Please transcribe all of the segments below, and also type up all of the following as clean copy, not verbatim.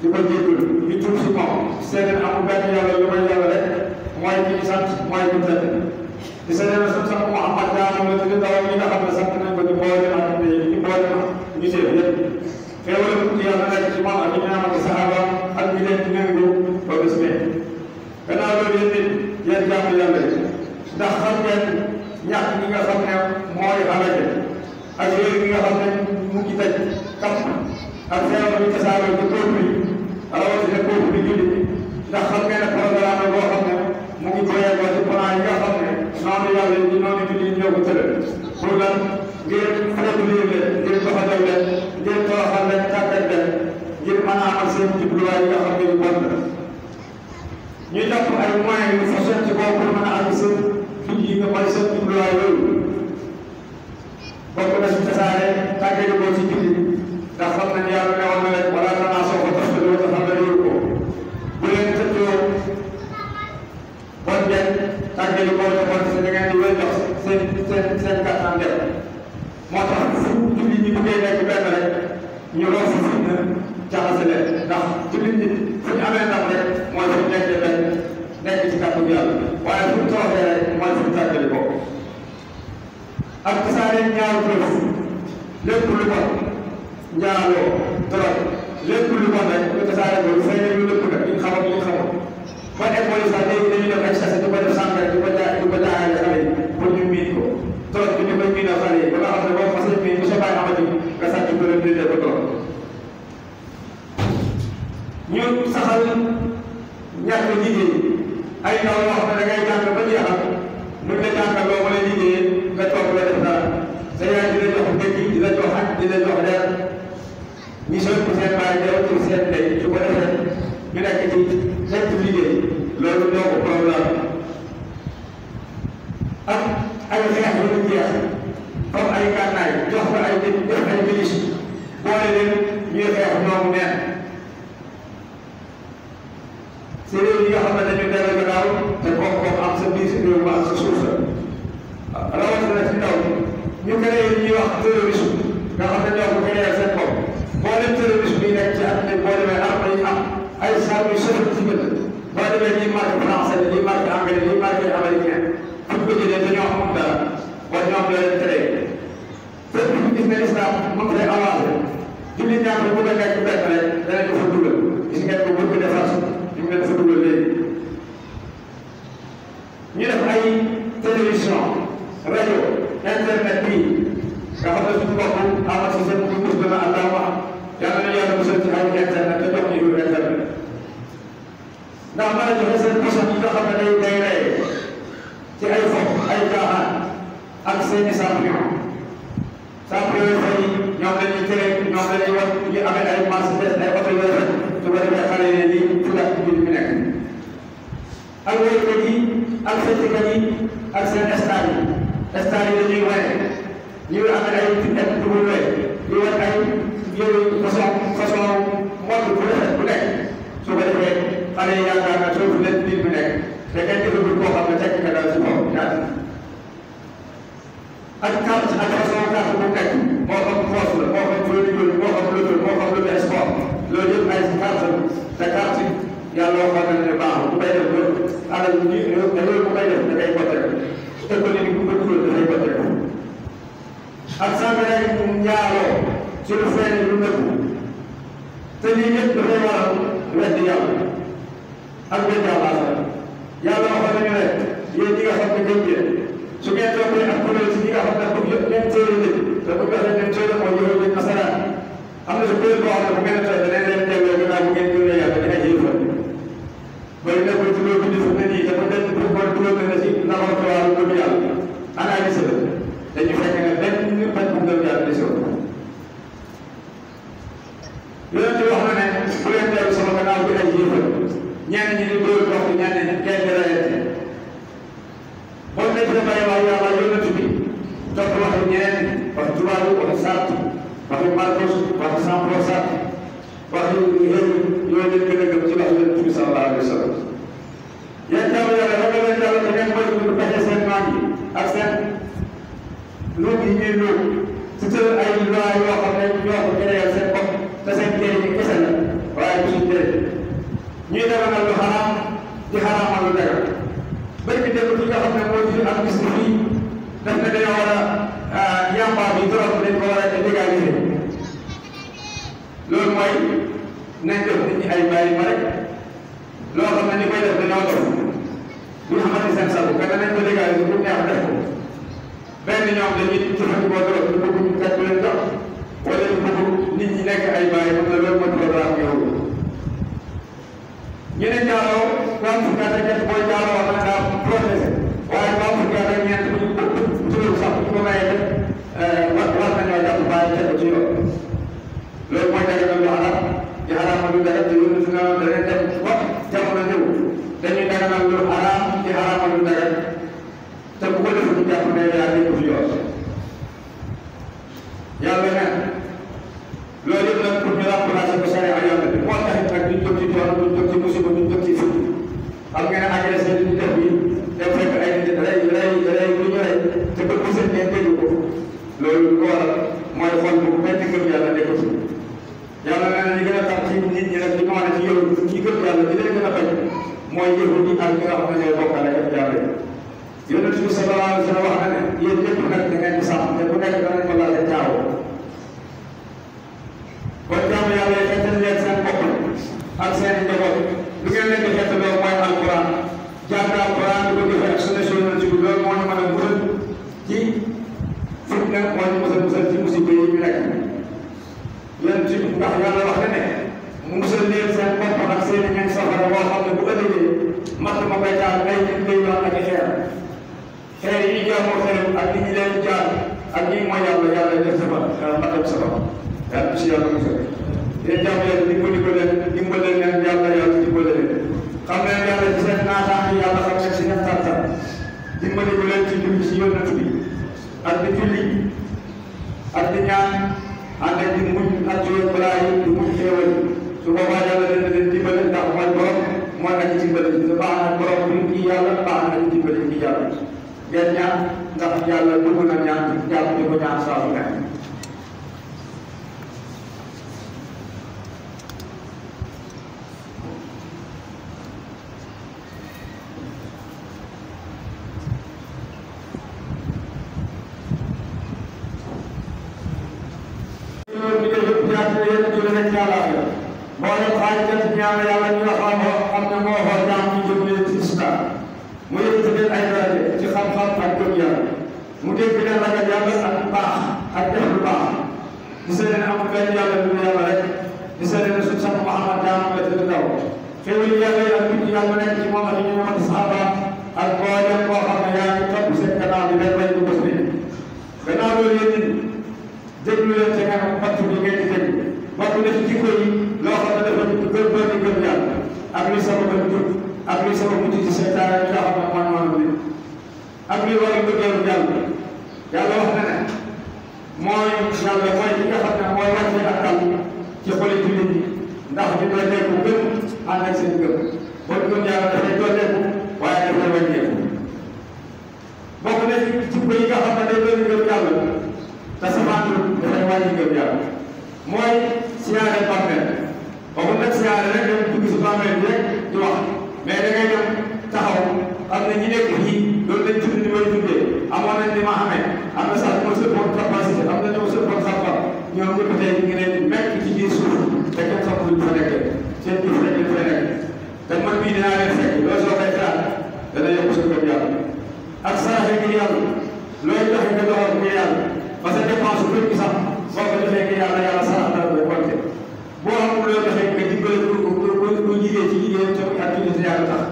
di ko jéggul di tuub si moom seede amul benn yàlla lu may yàlla rek mooy ki ñu sant mooy ki tëdd di seede na suñu sant Muhammad jaanam la tudd dawal ñi nga xam ne sant nañ ko di boole ak di boole ñu seet yëpp xéewal ci yàlla nekk ci moom ak ñu ñaam ak sahaaba ak ñi leen di nangu ba bés bee gannaaw loolu yéen nit yéen jàmm yàlla yi ndax xam ngeen ñàkk ñi nga xam ne mooy alage ak yooyu ñi nga xam ne mu ngi tëj kapp ak feebar bi tasaaroo ci peuple yi rawatina peuple bi jullit ndax xam ngeen ne programme boo xam ne mu ngi booyee ko ci plan yi nga xam ne noonu yàlla yi noonu jullit ñoo ko tëral pour lan ngir régulier leen ngir doxalal leen ngir toroxal leen tàggat leen ngir mën a amal seen jubluwaay yi nga xam ne yu bon la ñuy topp ay moyens yu fashion ci kaw pour mën a àgg seen fii yi nga mooy seen jubluwaay yooyu bokk na ci tasaare tàggati ko ci jullit ndax xam nañ yàlla ne woon na rek wala tanaasoo ko tax doo tax la yóbbu ko bu leen tëddoo bon ngeen tàggati ko te bon da ngeen di wéy jox seen kàttan def moo tax fu jullit ñi bëggee nekk benn rek ñu roos fi na jaxase leen ndax jullit ñi fu ñu amee ndam rek mooy fu ñu nekkee benn nekk ci kàttu yàlla waaye fu ñu toroxee rek mooy fu ñu tàggati ko ak tasaare ñaaru preuve lépp lu bon njaaloo trop lépp lu bon rek ñu tasaare ko fay na ñu lépp nag ñu xamal ñu xamal ba école yi sax léegi dañuy def ay sachet di ko def sànqal di ko jaayale xale yi pour ñu miin ko trop bi ñu koy miinal xale yi ba nga xam ne boo xasee miin bu sa bàyyi amati nga sàcc ko leen dindee ko trop ñu saxal ñàkk liggéey ay ndaw yoo xam ne da ngay jàng ba jeexal buñ la jàngal loo mën a liggéey nga toog la def dara sa yaay di la jox dëkk di la jox ak di la jox leer ñi sooy ko seen bàyyi teew ci seen ndey su ko defee ñu nekk ci xeetu liggéey loolu ñoo ko problème ak ay xeex yu ñu jeex comme ay gànnaay jox ko ay nit def ay milice boole leen ñuy xeex ñoomu neen si réew yi nga xam ne dañu dellu gannaaw te koom-koom am sa biir si réew ma ak sa suuf sa rawatina ci ndaw ñu créé ñuy wax terrorisme nga xam ne ñoo ko créé seen bopp boo dem terrorisme yi nekk ci àddina boo demee arme yi am ay salle yu sori ci gën boo demee ñuy marqué français ñuy marqué anglais ñuy marqué américain fu ñu ko jëlee dañoo amul dara ba ñoom ñoo leen créé fépp ñu gis ne islam mu ngi fay avancé jullit ñaar bu bëgg a nekk benn rek danañ ko fa dugal gis ngeen ko bëgg defar ñu ngi leen fa dugal léegi ñu def ay télévision rajo internet bi nga xam ne suñu bopp amal si seen bu mus dana àndaa wax yàlla na yàlla musal ci ay internet te jox ñu internet ndax mën a joxe seen poson yi nga xam ne day rey ci ay fof ay caaxaan ak seeni champion yi fay ñoom lañuy tere ñoom lañuy wax ñu amee ay Mercedes ay oto yooyu rek su ko defee xale yi lii fugat mbir mi nekk ak woykat yi ak fecckat yi ak seen stade yi dañuy wane ñuy amee ay FW ñu wan ay yooyu façon mode bu rafet bu nekk su ko defee xale yi yaakaar na soo fu leen mbir mi nekk te kenn defagul koo xam ne tekk nga daal si kaw ñaata ak carte ak façon carte bu nekk moo xam force la moo xam football moo xam loto moo xam loto sport loolu yëpp ay carte te carte yàlla waxoon na ne baaxul bu koy def ba alal ñi loolu bu koy def da ngay botte économie bu ko dugal dafay botte ak sàngara njaaloo ci lu feeñ lu nëbbu te lii yëpp dafay waral weddi yàlla ak weddi àllaaxira yàlla waxoon nañu ne yéen ñi nga xam ne gëm ngeen su ngeen toppee ak kuréel si ñi nga xam ne pour yëpp ngeen téere nit te bu ko defee ngeen téere mooy yow ngeen nasaraan am na si kuréel boo xam ne bu ngeen toog danañ leen teewloo gannaaw bu ngeen gëmee yàlla dina yéefal bari nekkul ci loolu bi fu ne nii dafa dem pour kon dugal na si laboratoire gëm yàlla analyse la dañu fekk ne benn bañ bu gëm yàlla di sow yonent wax na ne bu leen teew sama gannaaw bi ay yéefal ñenn ñi di dóor dox ñenn ñi kenn di rayante bon nañ fa bàyyi wax yàlla yonent bi topp waxi ñeneen wax tubaab waxi sart waxi Marcos waxi Sampro Sart waxi yéen yooyu leen gën a gëm ci wax yonent bi sallallahu alayhi wa sallam yéen jaamu yàlla ragal leen yàlla te ngeen moytu ñu pexe seen maam yi ak seen luub yi ñuy luub ci tëral ay loi yoo xam ne ñoo ko créé seen bopp te seen njëriñ kese la waaye du suñ njëriñ ñuy daganal lu xaraam di xaraamal lu dagan barki démb ki nga xam ne moo di administre fii daf ne dañoo war a yamba bi drogue dañ ko war a légaliser loolu mooy nañ def nit ñi ay bàyyi ma rek loo xam ne ni koy def dañoo dof bu ñu xamante seen sabu ka danañ ko légaliser bu neex def ko benn ñoom dañuy jëfandikoo drogue ñu bëgg ñu kat leen jox wala ñu bëgg nit ñi nekk ay bàyyi mën na loolu mooy programme yow ñu ne jaaloo am fukki at ak ñett mooy jaaloo wax na daa protégé waaye am fukki at ak ñeent bu ñu tudd sax bu ñu ko mayee war nañoo jàpp bàyyi teg ko ci yoon loolu mooy daganal lu xaraam di xaraamal lu dagan te yoonu si nga danañ dem ba jamono ñëw dañuy daganal lu xaraam di xaraamal lu dagan te bu ko defee ñu jàpp ne yaa nekk fi yoon yàlla ne loolu yëpp nag pour ñu remplacer ko sariya yàlla bi moo taxit nag duñ jóg ci tool duñ jóg ci musiba duñ jóg ci fit xam nga ne agressé li ñu def bi dem fekk ay nit rey lu ñu rey te ba bu seen ngeen dégg ko loolu lu ko waral mooy xol bu benn gëm yàlla nekk ci yàlla nee na li gën a tax ci nit ñi nag di ko wane ci yow ñi gëm yàlla di leen gën a bañ mooy yëfu ñi ak ñi nga xam ne ñooy bokkale ak yàlla yonent bi sallallahu alayhi wa sallam wax na ne yéen ñëpp nag da ngeen di sàmm te bu nekk danañ ko laaj caaw kon jaamu yàlla yi xeetal leen seen bopp ak seen njaboot lu ngeen leen di xeetaloo mooy alquran jàng alquran di ko defee ak sunna yonent bi loolu moo ñu mën a musal ci fitna moo ñu musal ci musiba yi ñu nekk yonent bi ndax yàlla wax na ne mu musal leen seen bopp ak seen ñeent safara boo xam ne bu ëllëgee matt ma koy jaar ay nit lay doon ak xeer yi ñu jaamoo xeer ak li ñu leen jaar ak ñi mooy yàlla def safara matam safara yàlla si yàlla musal yéen jàmm yàlla dimbale leen yàlla dimbale leen xam ne yàlla ci seen naataange yàlla xam ne si seen tartar dimbale ko leen ci julli si yonent bi ak di julli ak di ñaan ànd ak di muñ ak yooyu balaa yi di muñ xéewal su boobaa yàlla dina leen dimbale ndax mooy borom mooy ak dimbale su baax na borom bi kii yàlla baax na dimbale kii yàlla ngeen ñaan ndax yàlla dugg na ñaan jàpp di ko ñaan saa su nekk mu yëkkati leen ay daraja ci xam-xam ak gëm yàlla mu dégg leen ragal yàlla ak baax ak def lu baax di seede ne amul benn yàlla lu yàlla rek di seede ne suñu sang Muhammad jaamam la te daw xéwal yàlla yi ak nit yàlla nekk ci moom ak ñu ñëwaat saxaaba ak mboolem koo xam ne yaa ngi topp seen kanam bi leen bañ ko bés bi gannaaw loolu yéen nit déglu leen te nga xam fàttu bi ngeen di dégg bokk na ci jikko yi loo xam ne dafa gëm doon di gëm yàlla ak li sama gëm jub ak li sama mucc ci seytaane bi nga xam ne man maanaam li ak li war a bëggeelu yàlla wax na ne mooy yàlla mooy ki nga xam ne mooy wàcce ak dal ci xoli jullit ñi ndax ñu dooleeku gëm ànd ak seen gëm bon gëm yàlla dafay dooleeku waaye dafay wàññeeku bokk na ci jikko yi nga xam ne day doon gëm yàlla te samaatu dafay wàññi gëm yàlla mooy siyaare bàmmeel waxul nag siyaare rek dem dugg si bàmmeel bi rek di wax mais da ngay dem taxaw xam ne ñi nekk fii loolu lañ tudd ni may tuddee amoon nañ ni ma xamee am na sax mooy sëppoon capacité am na ñoo sëppoon xam-xam ñoom ñëpp tey ñu ngi leen di mekk ci biir suuf te kenn xamul lu fa nekkee seen biir rek lañ fay nekk te man bii dinaa leen fekk loolu soo koy xalaat dana yokk sa gëm yàlla ak saraxe ngir yàlla looy joxe nga doxal ngir yàlla parce que dépense bu bëri sax boo ko defee ngir yàlla yàlla sarax dara koy compter boo amul loo defee nga dimbale ko liggéey ci liggéeyam ca activité yàlla tax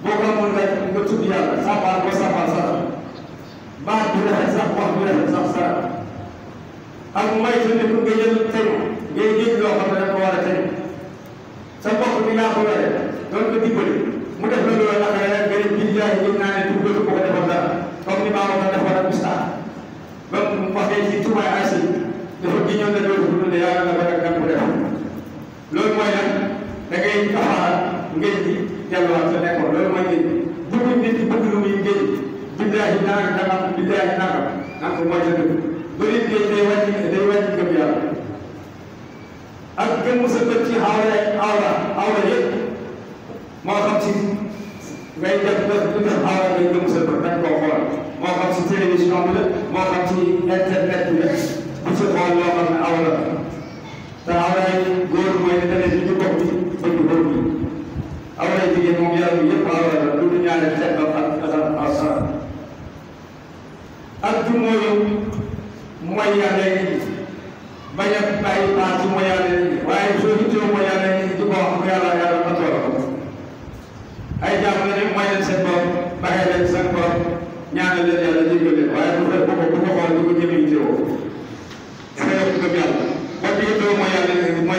boo ko amul rek nga tudd yàlla sàmbaal ko sàmbaal sarax baat bi rafet sax wax bi rafet sax sarax ak may sa ne nga jël tey ngay jël loo xam ne da ko war a tey sa mbokk bi ngaa ko yore doon ko dimbali mu def la loolu naka rek nga ne bii jaay yëg naa ne duggatu ko defal dara comme ni maa ko defoon ak Moustapha ba mu waxee ci tubaay asi dafa giñoon ne loolu bu dundee yàlla nga rek nga ko def loolu mooy nag da ngay taxawaat ngeen di delluwaat sa nekkoon loolu mooy ngeen bëgg nit ñi bëgg lu muy ngeen billaahi nangam billaahi nangam nang ko mooy sa dëgg bëri ngeen day wàññi gëm yàlla ak gën sa bët ci awra yëpp ngay def lu def awra ngay gëm sa bët dañ koo xool moo xam si télévision bi la moo xam ci internet bi la bu si xool loo xam ne awra la te awra yi góor mooy ne dane bi ñu bokk bi bëgg góor bi awra yi jigéen moom yaram bi yëpp awra la lu du ñaare teddal ak du mooy yàlla yi bañ a bàyyi paas mooy yàlla yi waaye soo hittoo mooy yàlla yi di ko wax ko yàlla yàlla ma tool ko ay jàmm la ne mooy leen seen borom baxee leen seen borom ñaanal leen yàlla jéggal leen waaye bu ko xool di ko jëmee teewoo dafa yokk gëm yàlla boo di hittoo mooy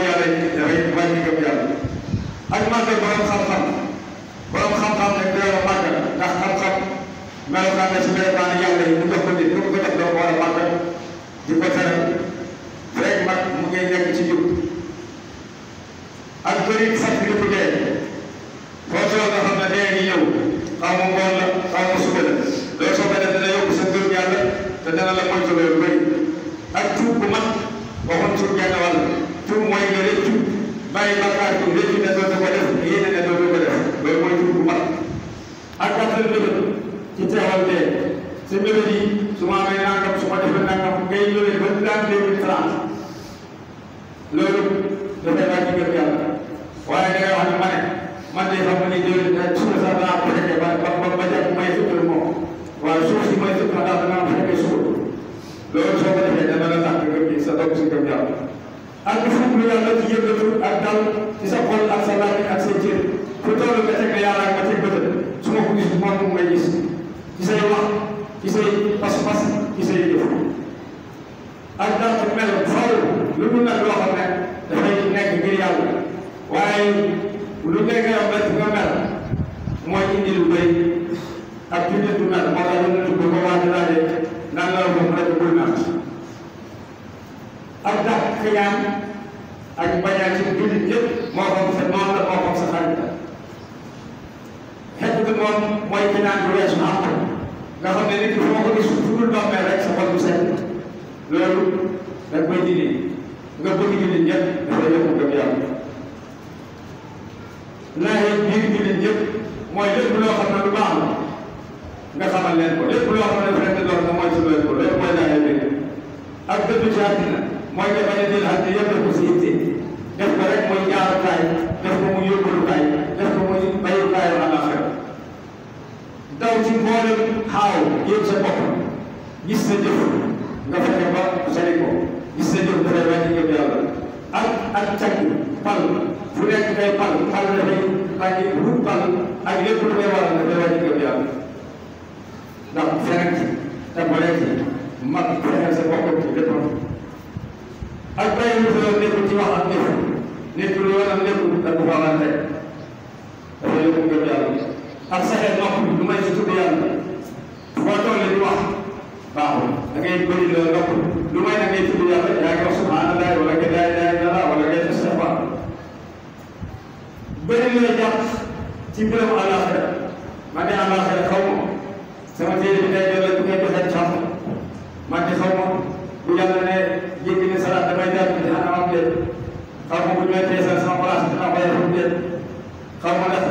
yàlla yi dafay wàññi gëm yàlla ak màggal borom xam-xam nag dina màggal ndax xam-xam melokaan na si melokaan yàlla yi mu jox ko nit ko def doo ko war a màggal di ko teral rek mag mu ngi nekk ci jub ak bëri sax li ko dee foo soo nga xam ne dee ngi ñëw xaw ma ngoon la xaw ma suba la loolu soo ko def dana yóbbu sa gëm yàlla te dana la moytu loolu bëri ak tuub bu mat waxoon tuub genn wàll tuub mooy nga rëccu bàyyi bakkaar bi rëccu ne dootu ko def yéene ne dootu ko def loolu mooy tuub bu mat ak gàttal mbébét ci teewal dee si mbébét yi su ma amee nangam su ma defee nangam ngay ñëwee ba daan 2030 loolu dafay laaj ci gëm yàlla waaye da ngay wax ne ma ne man de xam nga ni déwén suba sax danaa ko fekkee ba jàpp may sukkal moom waaye suuf si may sukkal daal danaa ko fekkee suba loolu soo ko defee dana la tax nga gëm sa doog si gëm yàlla ak fukk yàlla ci yëngatu ak dal ci sa xol ak sa laaj ak sa cër fu toll nga teg ne yàlla nga teg bëtal su ma ko gis moom ngay gis ci say wax ci say pas-pas ci say jëf ak daal di mel faw lu dul nag loo xam ne dafay nekk ngir yàlla waaye lu nekk yow nga mel mooy indi lu bëri ak jullit du mel moo tax ñu tudd ko waa ji laajee nan la ko mën a bul naan ak dàq xiyaan ak bañaa ci jullit ñëpp moo xam sa noonu la moo xam sa xarit la xet bi moom mooy ki naan bu weesu am nga xam ne nit ki foo ko gis fu dul doomee rek sa xol bu set loolu da koy dindi nga bëgg jullit ñëpp dafay yokk gëm yàlla laaye biir jullit ñëpp mooy lépp loo xam ne lu baax la nga xamal leen ko lépp loo xam ne dafa leen di doon nga moytu leen ko loolu mooy laaye biir ak dëddu ci àddina mooy nga bañ a jël àddina yëpp def ko si itte def ko rek mooy jaarukaay def ko muy yóbbalukaay def ko muy bayukaayu àllaaxira daw ci mboolem xaaw yëpp sa bopp gis sa jëf nga fexe ba sali ko gis sa jëf dafay wàññi gëm yàlla ak càgg pal fu nekk ngay pal dafay wàññi wut pal ak lépp lu koy waral dafay wàññi gëm yàlla ndax feneen ci te boole ci mag fexeel sa bopp ci lépp ak bàyyi lu fa nekkul ci wax ak jëf nekkul yoonam nekkul da ko waxal rek dafay yokk gëm yàlla ak saxee nopp lu may si tudd yàlla foo toll di wax baaxul da ngay bëri la nopp lu may da ngay tudd yàlla yaa ngi wax subhanallah wala nga laa ilaaha illallah wala ngay istighfar bëri la jàpp ci mbiram àllaaxira man de àllaaxira xaw ma sama téere bi day doon bu koy joxe càmm man de xaw ma bu yàlla ne jéggi ne salaat damay jàpp ci anamam déet xaw ma bu ñu may teesal sama place dina ko yàlla déet xaw ma ndax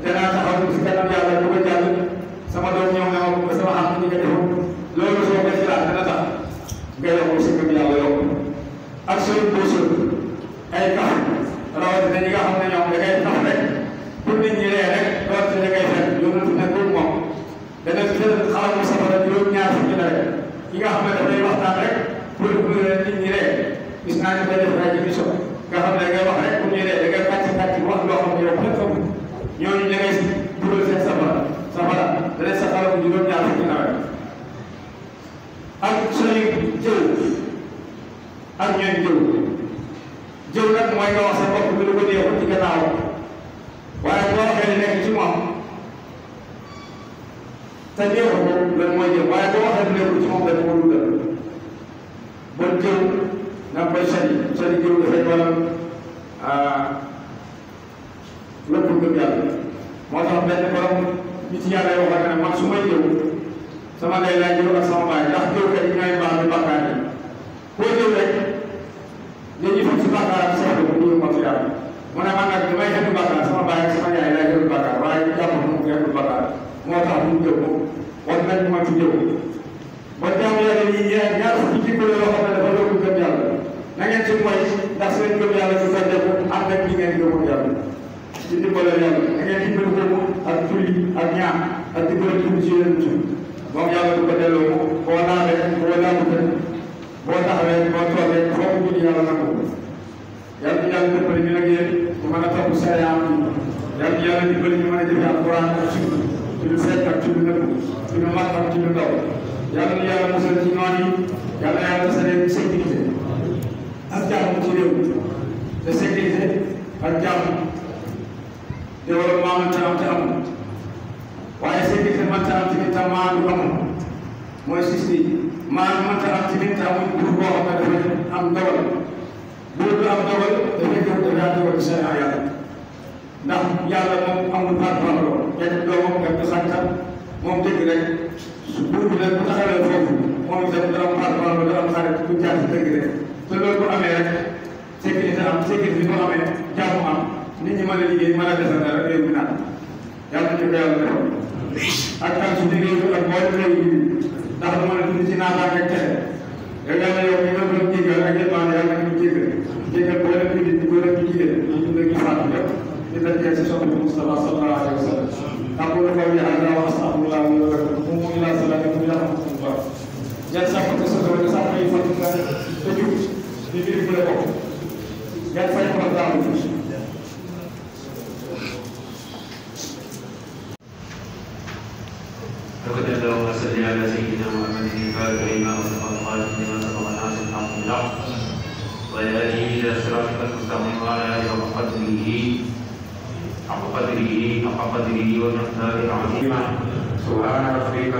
danaa taxaw si kanam yàlla bu ko jàll sama doom ñëw ne ma sama xam ni nga defoon loolu soo koy xalaat dana tax nga yokk si gëm yàlla yokk ak sooy boosul ay kaf rawatina ñi nga xam ne ñoom da ngay tax rek pour nit ñi ree rek doonte da ngay fekk yóbbu ne pour moom dana jël xalam mu safara juróom-ñaar fukki la rek ki nga xam ne dafay waxtaan rek pour nit ñi ree gis naa ne day def ay émission nga xam ne da ngay wax rek pour ñu ree da ngay kàcc kàcc wax loo xam ne yow kenn xamul ñooñu da ngay dugal seen safara dana safara bu juróom-ñaar fukki nawet ak sooy jëw ak ñooy jëw nag mooy nga wax sa bopp bi lu ko neexul ci gannaaw waaye boo waxee li nekk ci moom te neexu ko loolu mooy jëw waaye boo waxee li nekkul ci moom dafa ko dundal bon jëw na koy sori jëw dafay waral lépp ngëm yàlla moo tax benn borom nit yàlla yoo xam ne man su may jëw sama ndey laay jëw ak sama baay ndax jëw kat yi ñooy baax bi bàkkaar yi koo jëw rek dañuy fekk si bàkkaar ak sama bopp ñu mot yàlla mu ne man nag damay xeetu bàkkaar sama baay ak sama yaay laay jël bàkkaar bàkkaar waaye jàmm moom nekkul bàkkaar moo tax ñu jëw ko war nañ ma ci jëw ba jàmm yàlla yi ñaar fukki jikko yoo xam ne dafa yóbbu gëm yàlla na ngeen ci mooy ndax seen gëm yàlla du fekkeeku ànd ak ñi ngeen gëmul yàlla ci dimbalal yàlla da ngeen dimbali ko ak julli ak ñaan ak dimbali julli ci yéen ci moom yàlla du ko delloo boo laabee boo laabutee boo taxawee boo toogee foofu julli yàlla nangu yàlla yàlla dimbali ñu nag yéen bu mën a topp sariyaam yi yàlla dimbali ñu mën a jëfe alquran ak sunna ci lu fekk ak ci lu nëbb ci lu mag ak ci lu ndaw yàlla musal ci noon yi yàlla salee sécurité ak jàmm ci réew te sécurité ak jàmm développement mënta am te amul waaye sécurité mënta am tamit te maandu amul mooy système maandu mënta am tamit te amul buur boo xam ne dafay am dogal buur bi am dogal dafay gëm dafay am dogal ci seen yàlla ndax yàlla moom amul parparloo kenn doomam nga ko sànqal moom dëgg rek su buur bi nag bu taxawee foofu moom itam dara am parparloo dara am xarit bu jaar ci dëgg rek te loolu bu amee rek sécurité am sécurité bu amee jàmm am nit ñi mën a liggéey mën a desal dara réew mi naan yàlla ñu ko yàlla defal ak tam su liggéey bi ak mboolem réew yi ndax du mën a dund ci naataange ak texe yow yàlla yow ñu nga doon jégal ak yërmande yàlla ñu jégal mboolem ñu nit mboolem ñu jigéen ñu dund ak ñu faatu yëpp di dajee si soxna Mustafa sallallahu alayhi wa sallam aqulu qawli hadha wa astaghfirullah li wa lakum qumu ila salatikum yarhamukumullah yan sàpp ko sa doole sàpp yi fa nga te jub di mbir bu la bokk yan fay ko daaw لقد اللهم صل على سيدنا محمد الفاتح لما وصف الخالق لما سبق الناس الحق بالحق وعلى اله الى صراطك المستقيم وعلى اله حق قدره ومقداره العظيم سبحان ربك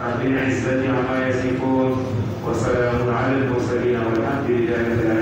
رب العزه عما يصفون وسلام على المرسلين والحمد لله رب العالمين.